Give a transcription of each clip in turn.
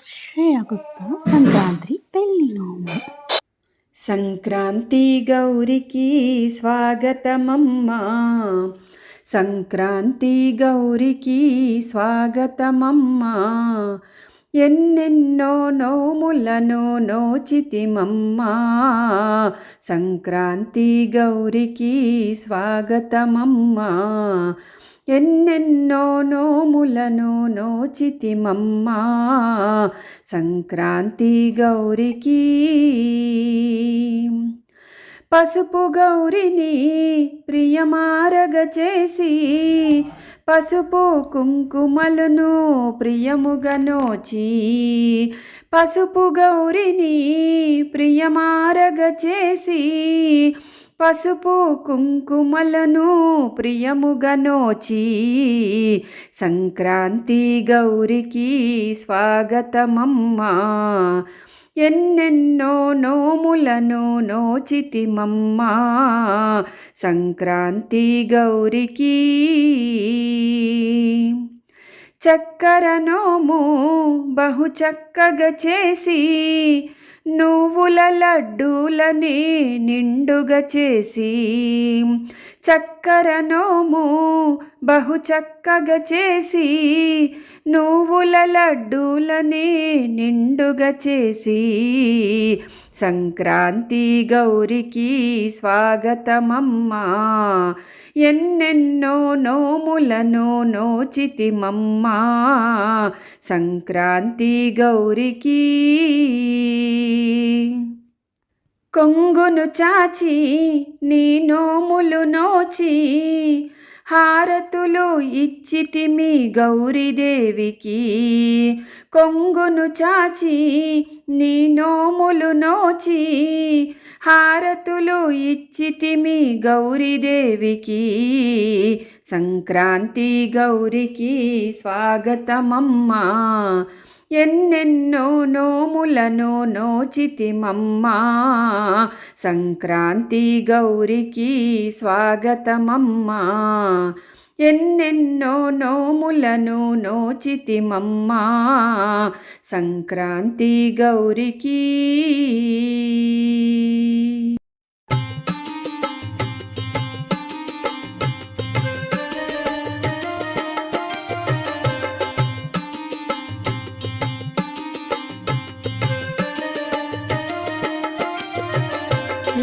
శ్రేయగుప్తా సంక్రాంతి పెళ్లి నోము. సంక్రాంతి గౌరికి స్వాగతమమ్మా, సంక్రాంతి గౌరికి స్వాగతమమ్మా. ఎన్నెన్నో నోములను నోచితిమమ్మా, సంక్రాంతి గౌరికి స్వాగతమమ్మా. ఎన్నెన్నో నోములను నోచితిమమ్మా, సంక్రాంతి గౌరికి. పసుపు గౌరిని ప్రియమారగ చేసి, పసుపు కుంకుమలను ప్రియముగా నోచి. పసుపు గౌరిని ప్రియమారగ చేసి, పసుపు కుంకుమలను ప్రియముగా నోచి. సంక్రాంతి గౌరికి స్వాగతమమ్మా, ఎన్నెన్నో నోములను నోచితిమమ్మా, సంక్రాంతి గౌరికి. చక్కర నోము బహు చక్కగా చేసి, నువ్వుల లడ్డూలని నిండుగా చేసి. చక్కర నోము బహు చక్కగా చేసి, నువ్వుల లడ్డూలని నిండుగా చేసి. సంక్రాంతి గౌరికి స్వాగతమమ్మా, ఎన్నెన్నో నోములను నోచితిమమ్మా, సంక్రాంతి గౌరికి. కొంగును చాచి నీ నోములు నోచి, హారతులు ఇచ్చితిమి గౌరీదేవికి. కొంగును చాచి నీ నోములు నోచి, హారతులు ఇచ్చితిమి గౌరీదేవికి. సంక్రాంతి గౌరికి స్వాగతమమ్మా, ఎన్నెన్నో నోములను నోచితిమమ్మా, సంక్రాంతి గౌరికి స్వాగతమమ్మా. ఎన్నెన్నో నోములను నోచితిమమ్మా, సంక్రాంతి గౌరికి.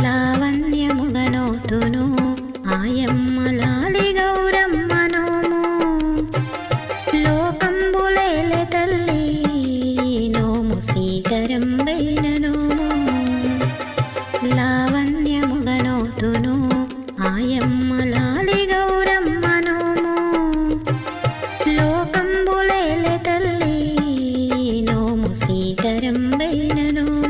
లావణ్యముగనోతును ఆయమ్మ లాలి గౌరమ్మ నోము, లోకంబులేలే తల్లి నోము శ్రీకరంబైన నోము. లావణ్యముగనోతును ఆయమ్మ లాలి గౌరమ్మ నోము, లోకంబులేలే తల్లి నోము శ్రీకరంబైన నోము.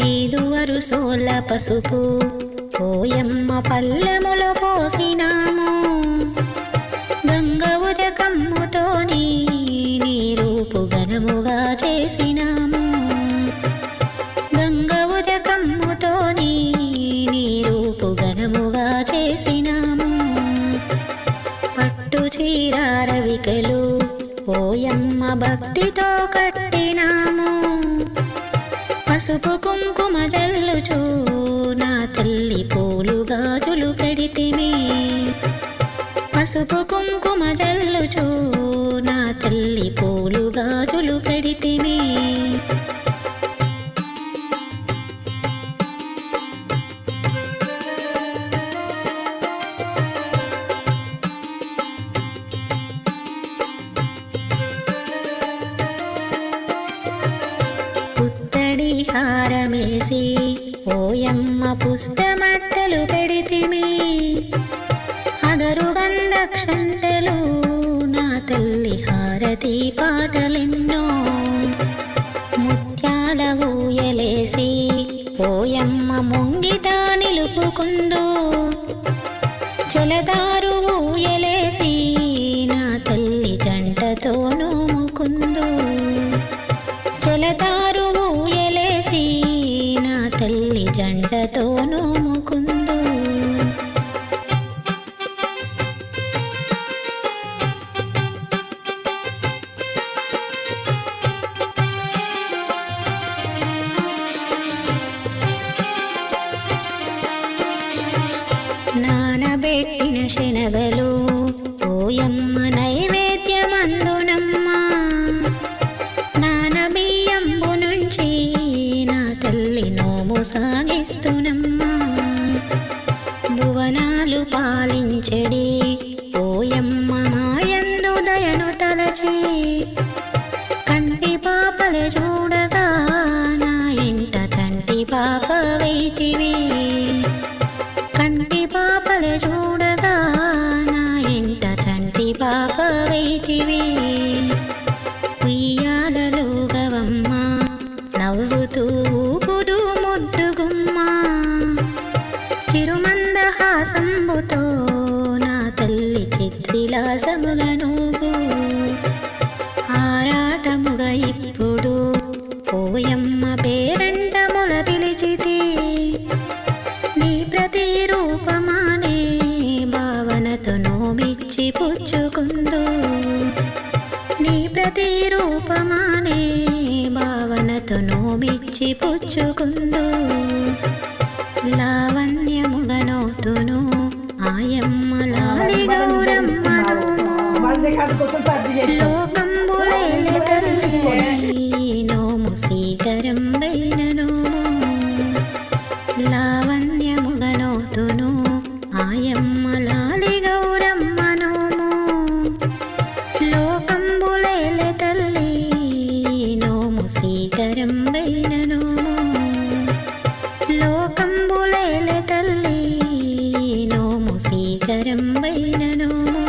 ఐదు వరుసోల పసుపు ఓయమ్మ పల్లెములో పోసినాము, గంగ ఉదకమ్ముతోని నీ రూపు ఘనముగా చేసినాము. గంగ ఉదకమ్ముతోని నీ రూపు ఘనముగా చేసినాము. పట్టు చీరారవికలు ఓయమ్మ భక్తితో కట్టినాము, పసుపు కుంకుమ జల్లుచూ నా తల్లి పూలు గాజులు పెడితిమి. పసుపు కుంకుమ జల్లుచూ నా తల్లి పూలు గాజులు పెడితిమి. పుత్తడి హారమేసి ఓయమ్మ పుస్తమట్టలు పెడితిమి, అగరు గంధక్షంతలు నా తల్లి హారతి పాటలెన్నో. ముత్యాల ఊయలేసి ఓయమ్మ ముంగిట నిలుపుకుందో, జలదారు ఊయలేసి నా తల్లి జంటతో నోముకుందో. జలతారు ఊయలేసి నా తల్లి జంటతో నోముకుందు. నానబెట్టిన శనగలు ఓయమ్మ నైవేద్యమందునమ్మ. నానబియ్యంబు నుంచి నా తల్లి నోము సాగిస్తునమ్మ. భువనాలు పాలించడి ఓయమ్మ మాయందు దయను తలచి. కంటి పాపలు చూడగా నా ఇంట చంటి పాప వైతివి. కంటి పాపలు చూడగా నా ఇంట చంటి పాప వైతివి. ఉయ్యాలలో గవమ్మ నవ్వుతూ ఊపుదు ముద్దుగుమ్మ. చిరుమందహాసంబుతో నా తల్లి చిద్విలాసముగ నువ్వు. ఆరాటముగా ఇప్పుడు ఓయమ్మ పేరంటముల పిలిచితి. నీ ప్రతిరూపమానే భావనతో నోమిచ్చి పుచ్చుకుందు. నీ ప్రతిరూపమానే భావనతో నోమిచ్చి పుచ్చుకుందు. లావణ్యముగా నోతును ఆయమ్మ లాలి గౌరమ్మను. లోకంబులేలే తల్లి నోము శ్రీకరం వైన నోము. లావణ్యముగా నోతును ఆయమ్మ లాలి గౌరమ్మ నోము. లోకంబులేలే తల్లి నోము శ్రీకరం వైన నోము. లోకంబులేలే తల్లి నోము శ్రీకరం వైన నోము.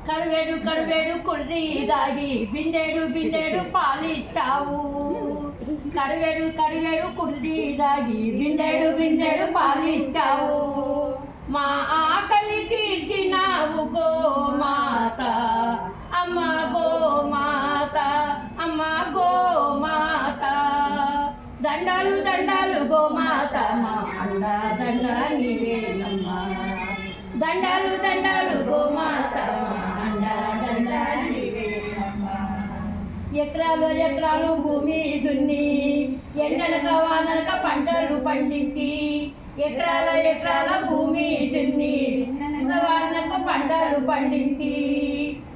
కరువేడు కరువేడు కుర్రి దాగి బిండేడు బిండేడు పాలిచ్చావు. కరువేడు కరువేడు కుర్రి దాగి బిండేడు బిండేడు పాలిచ్చావు. మా ఆకలి తీర్చినావు గోమాత అమ్మ గోమాత అమ్మ గోమాత. దండాలు దండాలు గోమాత మా అండ దండ నీవేనమ్మా. దండాలు దండాలు గోమాత మా అండ దండ నీవేనమ్మా. ఎకరాలు ఎకరాలు భూమి దున్ని ఎండనక వాననక పంటలు పండించి ఎకరాల ఎకరాల భూమి దున్ని వాళ్ళకు పంటలు పండించి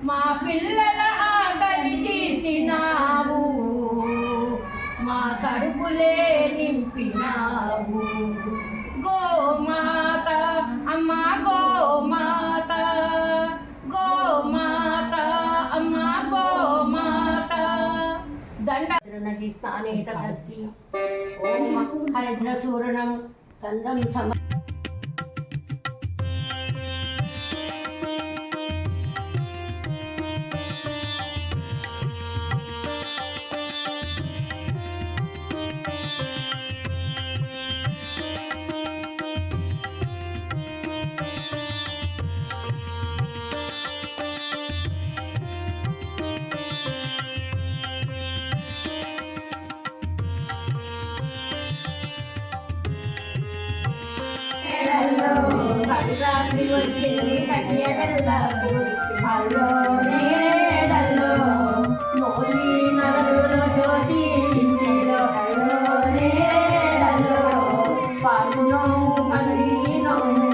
మా పిల్లల ఆకలి తీర్చినావు, మా కడుపులే నింపినావు. గోమాత అమ్మ గోమాత, గోమాత అమ్మ గోమాత. దండీ స్థానేట భక్తి ఓం హరిద్ర చూరణం గంధం సమ. రాత్రి వచ్చింది కన్యకలకు అల్లో నేడల్లో మోదీ నగరులో జ్యోతి ఇంటిలో అల్లో నేడల్లో పాల్గొనము పండినోము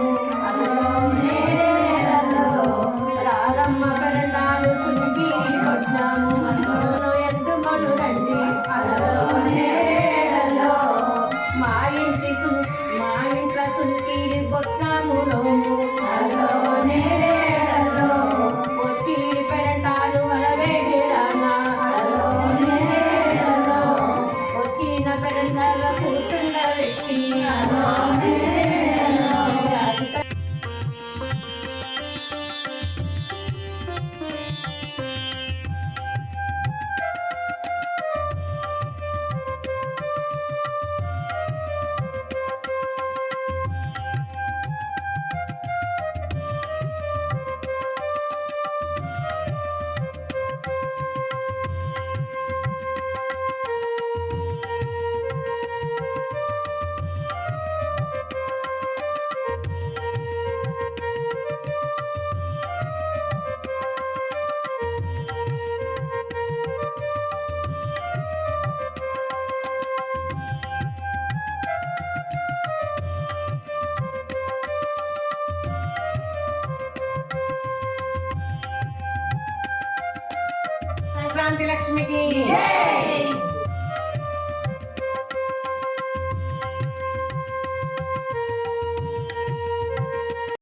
అల్లో నేడల్లో రారమ్మ పెరటాలు కునికి కొట్టినాము అల్లో ఎద్దు మను రండి అల్లో నేడల్లో మా ఇంట్లో కునికి కొట్టాము నోము అల్లో నేడల్లో వచ్చి పెరటాలు అలవేగిరామా అల్లో నేడల్లో వచ్చిన పెరటాల కూర్చుండ వ్యక్తి అల్లో నేడల్లో. సంక్రాంతి లక్ష్మికి జై.